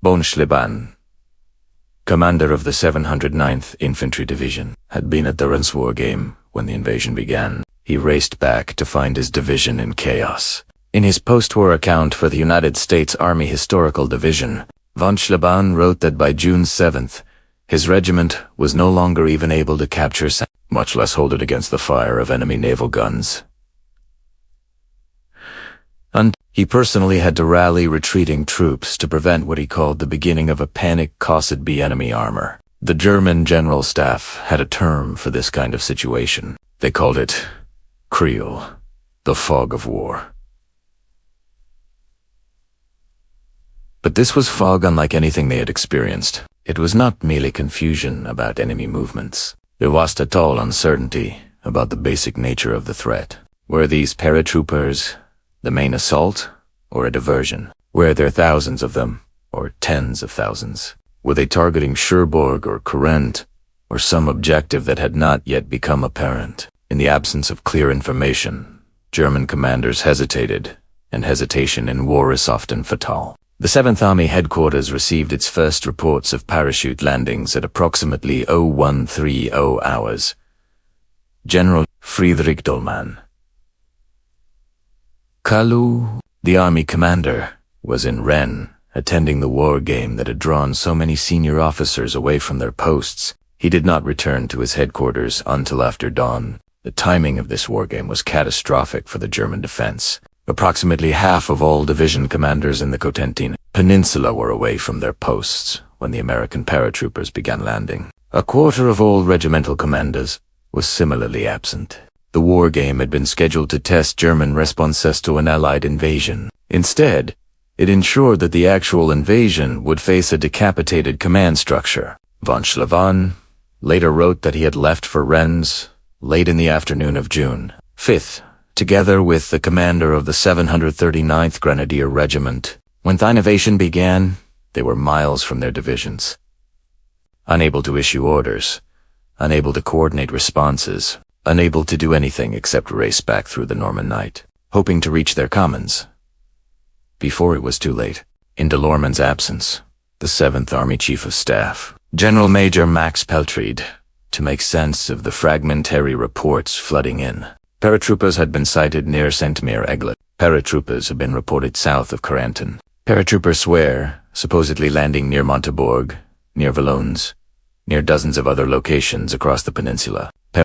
Von Schlieben, commander of the 709th Infantry Division, had been at the Rens war game when the invasion began. He raced back to find his division in chaos. In his post-war account for the United States Army Historical Division, von Schlieben wrote that by June 7th, his regiment was no longer even able to capture, much less hold it against the fire of enemy naval guns. And he personally had to rally retreating troops to prevent what he called the beginning of a panic caused by enemy armor. The German General Staff had a term for this kind of situation. They called it Kriel, the fog of war. But this was fog unlike anything they had experienced. It was not merely confusion about enemy movements. There was total uncertainty about the basic nature of the threat. Were these paratroopers the main assault, or a diversion? Were there thousands of them, or tens of thousands? Were they targeting Cherbourg or Carentan, or some objective that had not yet become apparent? In the absence of clear information, German commanders hesitated, and hesitation in war is often fatal. The 7th Army headquarters received its first reports of parachute landings at approximately 0130 hours. General Friedrich Dollmann, Kalu, the army commander, was in Rennes, attending the war game that had drawn so many senior officers away from their posts. He did not return to his headquarters until after dawn. The timing of this war game was catastrophic for the German defense. Approximately half of all division commanders in the Cotentin Peninsula were away from their posts when the American paratroopers began landing. A quarter of all regimental commanders was similarly absent. The war game had been scheduled to test German responses to an Allied invasion. Instead, it ensured that the actual invasion would face a decapitated command structure. Von Schlieben later wrote that he had left for Rennes late in the afternoon of June 5th, together with the commander of the 739th Grenadier Regiment. When the invasion began, they were miles from their divisions. Unable to issue orders, unable to coordinate responses, unable to do anything except race back through the Norman night, hoping to reach their commons before it was too late. In de Lorman's absence, the 7th Army Chief of Staff, General Major Max Peltried, to make sense of the fragmentary reports flooding in. Paratroopers had been sighted near Saint-Mere-Eglet. Paratroopers had been reported south of Carentan. Paratroopers swear, supposedly landing near Montebourg, near Valognes, near dozens of other locations across the peninsula.